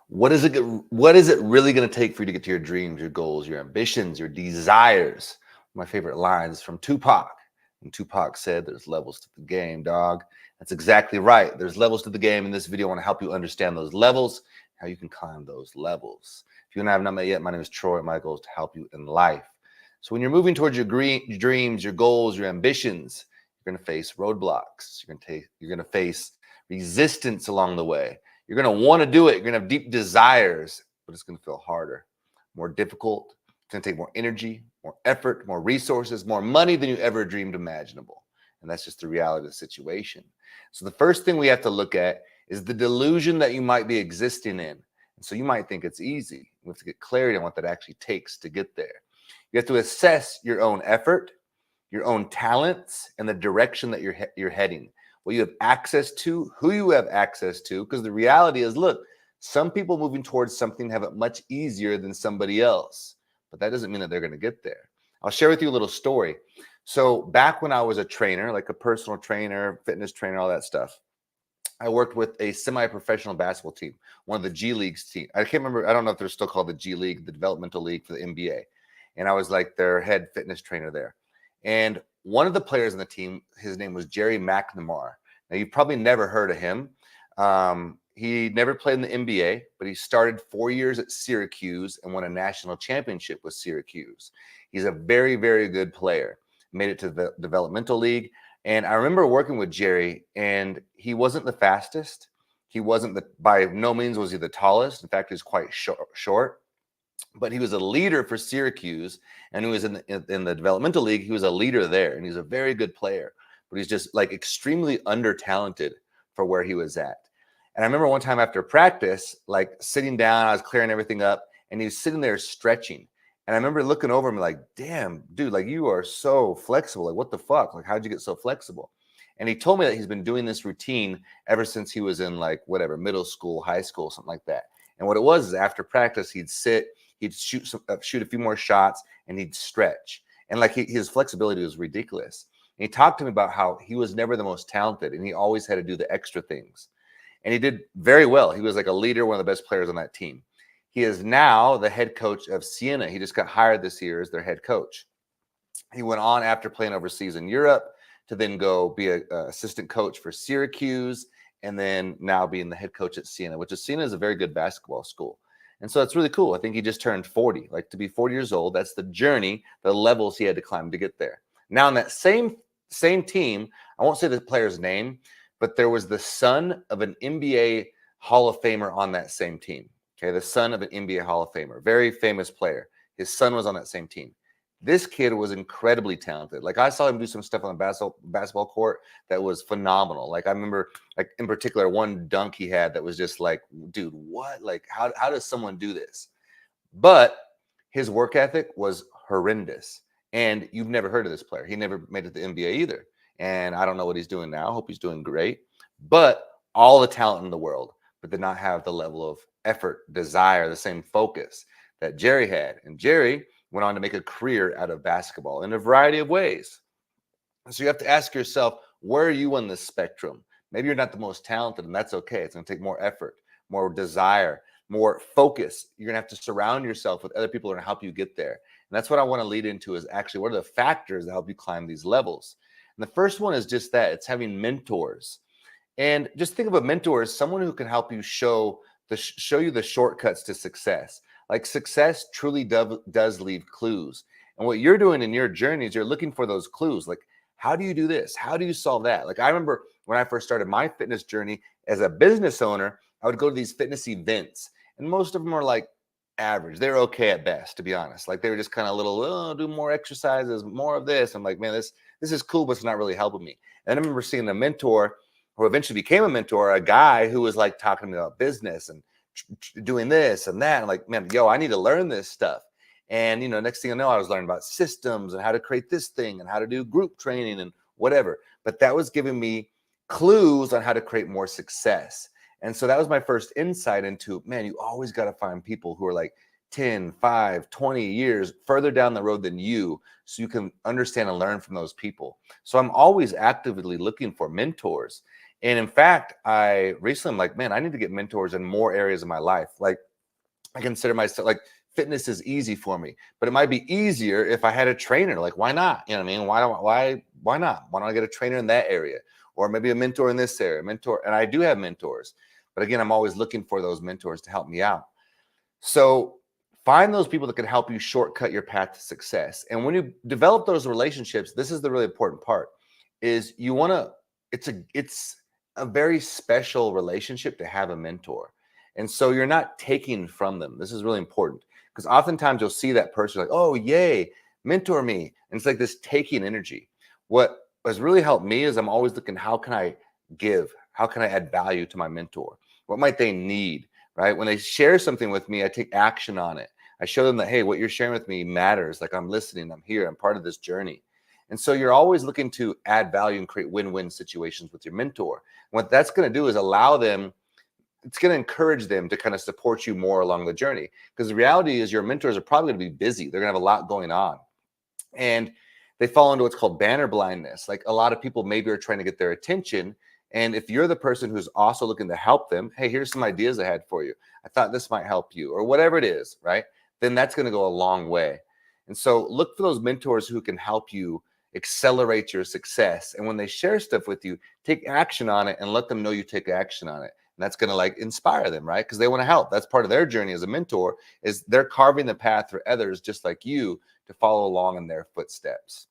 What is it really going to take for you to get to your dreams, your goals, your ambitions, your desires? My favorite lines from Tupac. And Tupac said, "There's levels to the game, dog." That's exactly right. There's levels to the game. In this video, I want to help you understand those levels, how you can climb those levels. If you haven't met yet, my name is Troy. My goal is to help you in life. So when you're moving towards your dreams, your goals, your ambitions, you're going to face roadblocks. You're going to face resistance along the way. You're going to want to do it. You're going to have deep desires, but it's going to feel harder, more difficult. It's going to take more energy, more effort, more resources, more money than you ever dreamed imaginable. And that's just the reality of the situation. So the first thing we have to look at is the delusion that you might be existing in. And so you might think it's easy. We have to get clarity on what that actually takes to get there. You have to assess your own effort, your own talents, and the direction that you're heading. What you have access to, who you have access to, because the reality is, look, some people moving towards something have it much easier than somebody else, but that doesn't mean that they're going to get there. I'll share with you a little story. So back when I was a trainer, like a personal trainer, fitness trainer, all that stuff, I worked with a semi-professional basketball team, one of the G League's team. I can't remember. I don't know if they're still called the G League, the developmental league for the NBA. And I was like their head fitness trainer there. And one of the players on the team, his name was Jerry McNamara. Now, you've probably never heard of him. He never played in the NBA, but he started 4 years at Syracuse and won a national championship with Syracuse. He's a very, very good player. Made it to the developmental league. And I remember working with Jerry, and he wasn't the fastest. He wasn't by no means was he the tallest. In fact, he was quite short. But he was a leader for Syracuse, and he was in the developmental league. He was a leader there, and he's a very good player. But he's just like extremely under-talented for where he was at. And I remember one time after practice, like sitting down, I was clearing everything up, and he was sitting there stretching. And I remember looking over him like, damn, dude, like you are so flexible. Like, what the fuck? Like, how'd you get so flexible? And he told me that he's been doing this routine ever since he was in like whatever, middle school, high school, something like that. And what it was is after practice, he'd sit, he'd shoot a few more shots, and he'd stretch. And like his flexibility was ridiculous. And he talked to me about how he was never the most talented, and he always had to do the extra things. And he did very well. He was like a leader, one of the best players on that team. He is now the head coach of Siena. He just got hired this year as their head coach. He went on after playing overseas in Europe to then go be an assistant coach for Syracuse, and then now being the head coach at Siena, which is Siena is a very good basketball school. And so it's really cool. I think he just turned 40. Like, to be 40 years old, that's the journey, the levels he had to climb to get there. Now, on that same team, I won't say the player's name, but there was the son of an NBA Hall of Famer on that same team. Okay, the son of an NBA Hall of Famer, very famous player. His son was on that same team. This kid was incredibly talented. Like, I saw him do some stuff on the basketball court that was phenomenal. Like, I remember, like, in particular, one dunk he had that was just like, dude, what? Like, how does someone do this? But his work ethic was horrendous. And you've never heard of this player. He never made it to the NBA either. And I don't know what he's doing now. I hope he's doing great. But all the talent in the world, but did not have the level of effort, desire, the same focus that Jerry had. And Jerry went on to make a career out of basketball in a variety of ways. So you have to ask yourself, where are you on this spectrum? Maybe you're not the most talented, and that's okay. It's going to take more effort, more desire, more focus. You're going to have to surround yourself with other people who are going to help you get there. And that's what I want to lead into is actually what are the factors that help you climb these levels? And the first one is just that. It's having mentors. And just think of a mentor as someone who can help you show you the shortcuts to success. Like, success truly does leave clues. And what you're doing in your journey is you're looking for those clues. Like, how do you do this? How do you solve that? Like, I remember when I first started my fitness journey as a business owner, I would go to these fitness events, and most of them are like average. They're okay at best, to be honest. Like, they were just kind of little, oh, do more exercises, more of this. I'm like, man, this is cool, but it's not really helping me. And I remember seeing a mentor who eventually became a mentor, a guy who was like talking to me about business and doing this and that. I'm like, man, yo, I need to learn this stuff. And, next thing I know, I was learning about systems and how to create this thing and how to do group training and whatever. But that was giving me clues on how to create more success. And so that was my first insight into, man, you always got to find people who are like 10, 5, 20 years further down the road than you, so you can understand and learn from those people. So I'm always actively looking for mentors. And in fact, I recently, I'm like, man, I need to get mentors in more areas of my life. Like, I consider myself like, fitness is easy for me, but it might be easier if I had a trainer. Like, why not? You know what I mean? Why not? Why don't I get a trainer in that area? Or maybe a mentor in this area, mentor. And I do have mentors, but again, I'm always looking for those mentors to help me out. So find those people that can help you shortcut your path to success. And when you develop those relationships, this is the really important part, is you want to, it's a very special relationship to have a mentor. And so you're not taking from them. This is really important, because oftentimes you'll see that person like, oh, yay, mentor me. And it's like this taking energy. What has really helped me is I'm always looking, how can I give? How can I add value to my mentor? What might they need? Right? When they share something with me, I take action on it. I show them that, hey, what you're sharing with me matters. Like, I'm listening, I'm here, I'm part of this journey. And so you're always looking to add value and create win-win situations with your mentor. What that's going to do is allow them, it's going to encourage them to kind of support you more along the journey. Because the reality is your mentors are probably going to be busy. They're going to have a lot going on. And they fall into what's called banner blindness. Like, a lot of people maybe are trying to get their attention. And if you're the person who's also looking to help them, hey, here's some ideas I had for you. I thought this might help you, or whatever it is, right? Then that's going to go a long way. And so look for those mentors who can help you accelerate your success. And when they share stuff with you, take action on it and let them know you take action on it. And that's going to like inspire them, right? Because they want to help. That's part of their journey as a mentor, is they're carving the path for others just like you to follow along in their footsteps.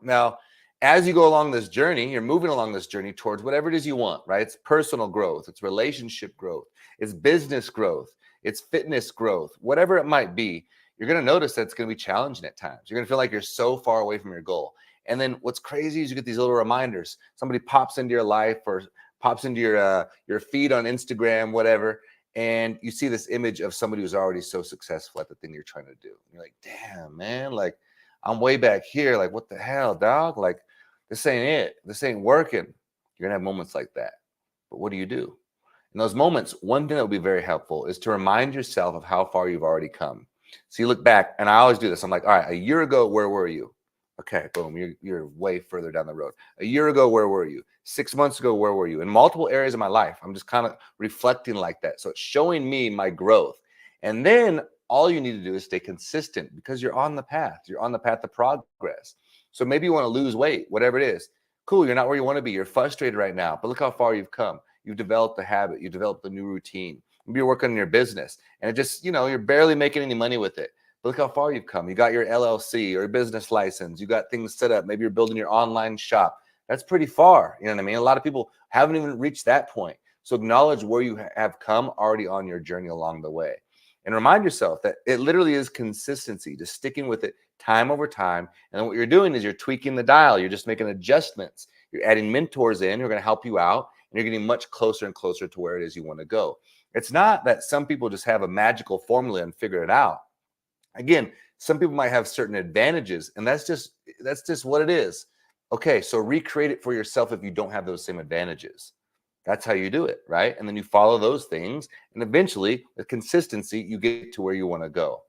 Now, as you go along this journey, you're moving along this journey towards whatever it is you want, right? It's personal growth, it's relationship growth, it's business growth, it's fitness growth, whatever it might be. You're going to notice that it's going to be challenging at times. You're going to feel like you're so far away from your goal. And then what's crazy is you get these little reminders. Somebody pops into your life or pops into your feed on Instagram, whatever, and you see this image of somebody who's already so successful at the thing you're trying to do. And you're like, damn, man, like, I'm way back here. Like, what the hell, dog? Like, this ain't it. This ain't working. You're going to have moments like that. But what do you do? In those moments, one thing that would be very helpful is to remind yourself of how far you've already come. So you look back, and I always do this. I'm like, all right, a year ago, where were you? Okay, boom, you're way further down the road. A year ago, where were you? 6 months ago, where were you? In multiple areas of my life, I'm just kind of reflecting like that. So it's showing me my growth. And then all you need to do is stay consistent, because you're on the path. You're on the path of progress. So maybe you want to lose weight, whatever it is. Cool, you're not where you want to be. You're frustrated right now, but look how far you've come. You've developed a habit. You've developed a new routine. Maybe you're working on your business, and it just, you're barely making any money with it. But look how far you've come. You got your LLC or your business license. You got things set up. Maybe you're building your online shop. That's pretty far. You know what I mean? A lot of people haven't even reached that point. So acknowledge where you have come already on your journey along the way. And remind yourself that it literally is consistency, just sticking with it time over time. And then what you're doing is you're tweaking the dial. You're just making adjustments. You're adding mentors in who are going to help you out. And you're getting much closer and closer to where it is you want to go. It's not that some people just have a magical formula and figure it out. Again, some people might have certain advantages, and that's just what it is. Okay, so recreate it for yourself if you don't have those same advantages. That's how you do it, right? And then you follow those things, and eventually, with consistency, you get to where you want to go.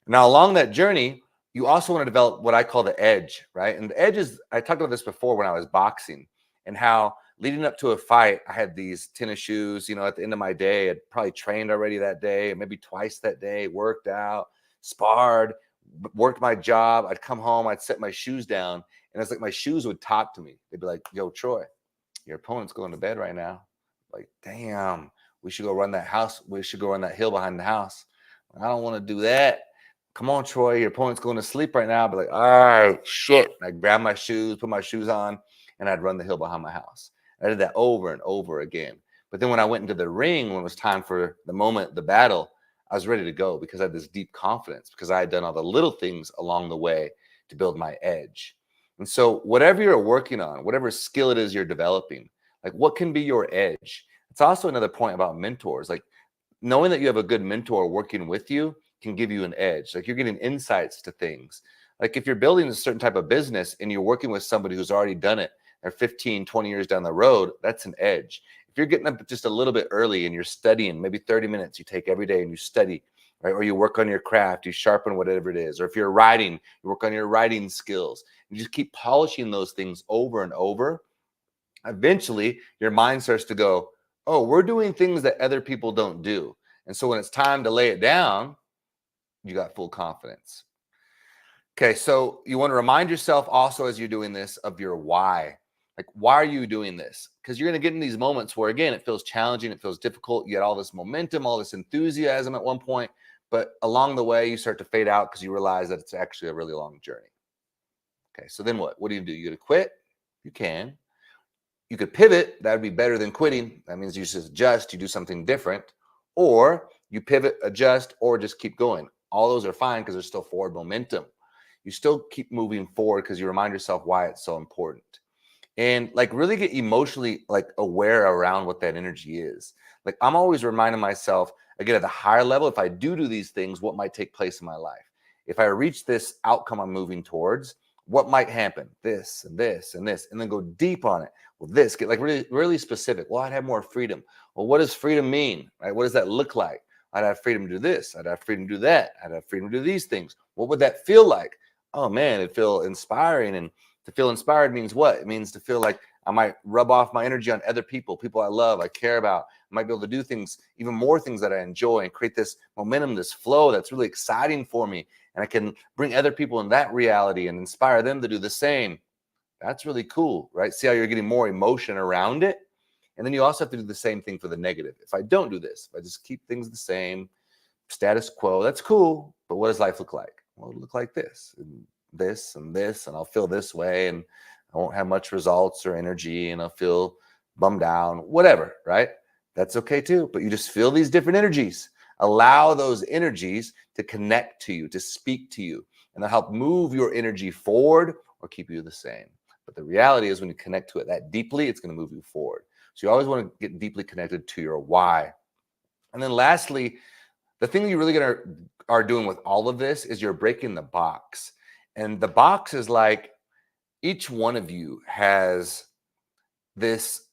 Now, along that journey, you also want to develop what I call the edge, right? And the edge is, I talked about this before when I was boxing, and how leading up to a fight, I had these tennis shoes, at the end of my day. I'd probably trained already that day, maybe twice that day, worked out, sparred, worked my job. I'd come home, I'd set my shoes down, and it's like my shoes would talk to me. They'd be like, yo, Troy, your opponent's going to bed right now. Like, damn, we should go run that house. We should go run that hill behind the house. I don't want to do that. Come on, Troy, your opponent's going to sleep right now. I'd be like, all right, shit. I'd grab my shoes, put my shoes on, and I'd run the hill behind my house. I did that over and over again. But then when I went into the ring, when it was time for the moment, the battle, I was ready to go, because I had this deep confidence, because I had done all the little things along the way to build my edge. And so whatever you're working on, whatever skill it is you're developing, like, what can be your edge? It's also another point about mentors. Like, knowing that you have a good mentor working with you can give you an edge. Like, you're getting insights to things. Like, if you're building a certain type of business and you're working with somebody who's already done it, they're 15, 20 years down the road, that's an edge. If you're getting up just a little bit early and you're studying, maybe 30 minutes you take every day and you study, right? Or you work on your craft, you sharpen whatever it is. Or if you're writing, you work on your writing skills. You just keep polishing those things over and over. Eventually, your mind starts to go, oh, we're doing things that other people don't do. And so when it's time to lay it down, you got full confidence. Okay, so you want to remind yourself also as you're doing this of your why. Like, why are you doing this? Because you're going to get in these moments where, again, it feels challenging, it feels difficult. You get all this momentum, all this enthusiasm at one point, but along the way, you start to fade out because you realize that it's actually a really long journey. Okay, so then what? What do? You going to quit? You can. You could pivot. That would be better than quitting. That means you just adjust, you do something different, or you pivot, adjust, or just keep going. All those are fine because there's still forward momentum. You still keep moving forward because you remind yourself why it's so important. And like really get emotionally like aware around what that energy is. Like I'm always reminding myself, again, at the higher level, if I do these things, what might take place in my life? If I reach this outcome I'm moving towards, what might happen? This and this and this, and then go deep on it. Well, this, get like really, really specific. Well, I'd have more freedom. Well, what does freedom mean? Right? What does that look like? I'd have freedom to do this. I'd have freedom to do that. I'd have freedom to do these things. What would that feel like? Oh man, it'd feel inspiring. And to feel inspired means what? It means to feel like I might rub off my energy on other people, people I love, I care about. I might be able to do things, even more things that I enjoy, and create this momentum, this flow that's really exciting for me. And I can bring other people in that reality and inspire them to do the same. That's really cool, right? See how you're getting more emotion around it? And then you also have to do the same thing for the negative. If I don't do this, if I just keep things the same, status quo, that's cool. But what does life look like? Well, it'll look like this, and this, and this, and I'll feel this way, and I won't have much results or energy, and I'll feel bummed out, whatever, right? That's okay too. But you just feel these different energies. Allow those energies to connect to you, to speak to you, and they'll help move your energy forward or keep you the same. But the reality is when you connect to it that deeply, it's going to move you forward. So you always want to get deeply connected to your why. And then lastly, the thing you really are doing with all of this is you're breaking the box. And the box is like each one of you has this,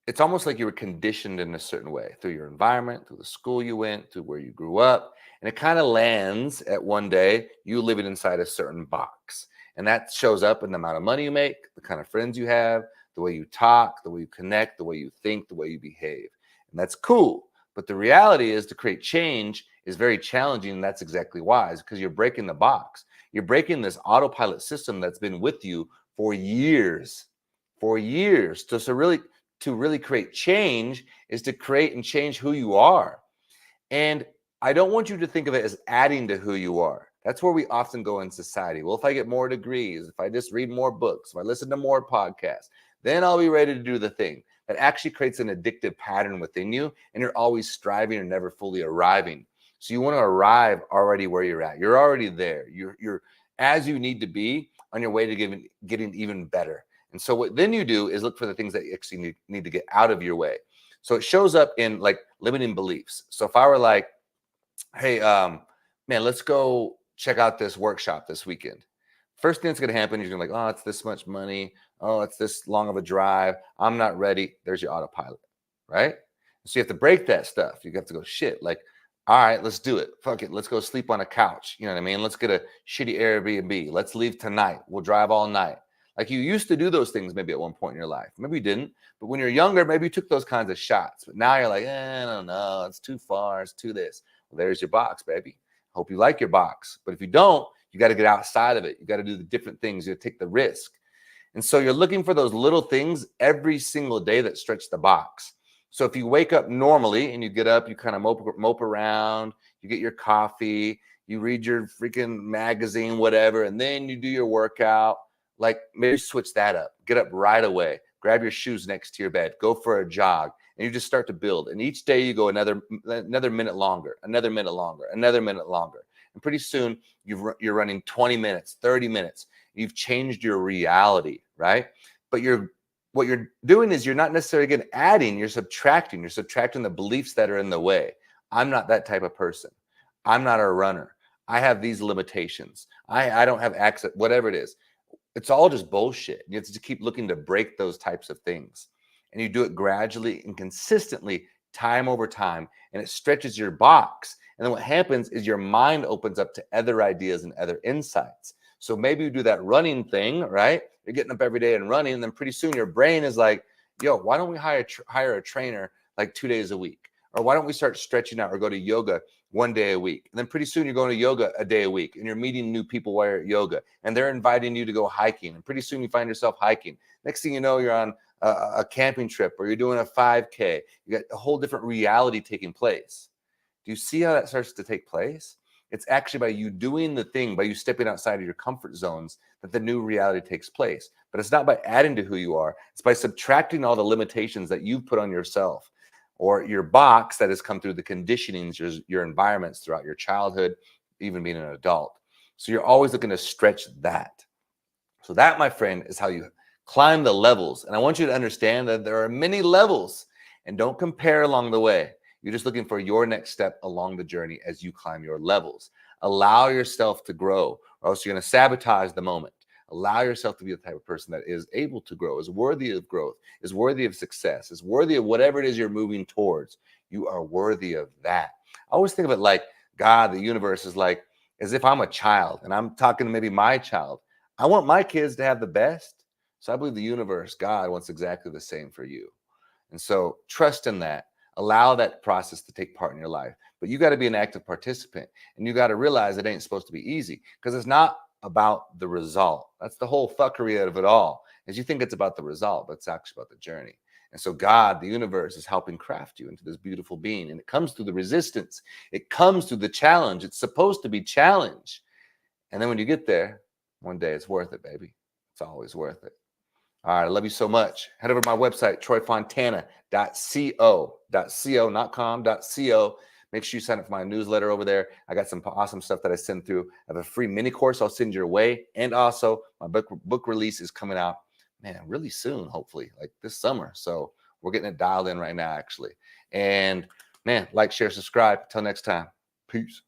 it's almost like you were conditioned in a certain way through your environment, through the school you went, through where you grew up. And it kind of lands at one day, you living inside a certain box. And that shows up in the amount of money you make, the kind of friends you have, the way you talk, the way you connect, the way you think, the way you behave. And that's cool. But the reality is to create change is very challenging. And that's exactly why, is because you're breaking the box. You're breaking this autopilot system that's been with you for years. To really create change is to create and change who you are. And I don't want you to think of it as adding to who you are. That's where we often go in society. Well, if I get more degrees, if I just read more books, if I listen to more podcasts, then I'll be ready to do the thing. That actually creates an addictive pattern within you, and you're always striving and never fully arriving. So you want to arrive already where you're at. You're already there. You're as you need to be on your way to getting even better. And so what then you do is look for the things that you actually need to get out of your way. So it shows up in like limiting beliefs. So if I were like, hey, man, let's go check out this workshop this weekend. First thing that's going to happen is you're going to be like, oh, it's this much money. Oh, it's this long of a drive. I'm not ready. There's your autopilot, right? So you have to break that stuff. You have to go, shit, like, all right, let's do it. Fuck it. Let's go sleep on a couch. You know what I mean? Let's get a shitty Airbnb. Let's leave tonight. We'll drive all night. Like you used to do those things maybe at one point in your life. Maybe you didn't. But when you're younger, maybe you took those kinds of shots. But now you're like, I don't know. It's too far. It's too this. Well, there's your box, baby. Hope you like your box. But if you don't, you got to get outside of it. You got to do the different things. You got to take the risk. And so you're looking for those little things every single day that stretch the box. So if you wake up normally and you get up, you kind of mope around, you get your coffee, you read your freaking magazine, whatever, and then you do your workout, like maybe switch that up. Get up right away. Grab your shoes next to your bed. Go for a jog. And you just start to build. And each day you go another minute longer, another minute longer, another minute longer. And pretty soon you're running 20 minutes, 30 minutes. You've changed your reality, right? But what you're doing is you're not necessarily again adding, you're subtracting. You're subtracting the beliefs that are in the way. I'm not that type of person. I'm not a runner. I have these limitations. I don't have access, whatever it is. It's all just bullshit. You have to keep looking to break those types of things. And you do it gradually and consistently, time over time, and it stretches your box. And then what happens is your mind opens up to other ideas and other insights. So maybe you do that running thing, right? You're getting up every day and running, and then pretty soon your brain is like, yo, why don't we hire a trainer like 2 days a week? Or why don't we start stretching out or go to yoga 1 day a week? And then pretty soon you're going to yoga a day a week and you're meeting new people while you're at yoga and they're inviting you to go hiking. And pretty soon you find yourself hiking. Next thing you know, you're on a camping trip or you're doing a 5K. You got a whole different reality taking place. Do you see how that starts to take place? It's actually by you doing the thing, by you stepping outside of your comfort zones, that the new reality takes place. But it's not by adding to who you are. It's by subtracting all the limitations that you've put on yourself or your box that has come through the conditionings, your environments throughout your childhood, even being an adult. So you're always looking to stretch that. So that, my friend, is how you climb the levels. And I want you to understand that there are many levels and don't compare along the way. You're just looking for your next step along the journey as you climb your levels. Allow yourself to grow, or else you're going to sabotage the moment. Allow yourself to be the type of person that is able to grow, is worthy of growth, is worthy of success, is worthy of whatever it is you're moving towards. You are worthy of that. I always think of it like God, the universe is like as if I'm a child and I'm talking to maybe my child. I want my kids to have the best. So I believe the universe, God, wants exactly the same for you. And so trust in that. Allow that process to take part in your life. But you got to be an active participant. And you got to realize it ain't supposed to be easy because it's not about the result. That's the whole fuckery of it all. Is you think it's about the result, but it's actually about the journey. And so God, the universe, is helping craft you into this beautiful being. And it comes through the resistance. It comes through the challenge. It's supposed to be challenge. And then when you get there, one day it's worth it, baby. It's always worth it. All right, I love you so much. Head over to my website, troyfontana.co, not com.co. Make sure you sign up for my newsletter over there. I got some awesome stuff that I send through. I have a free mini course I'll send your way. And also, my book release is coming out, man, really soon, hopefully, like this summer. So we're getting it dialed in right now, actually. And man, like, share, subscribe. Till next time. Peace.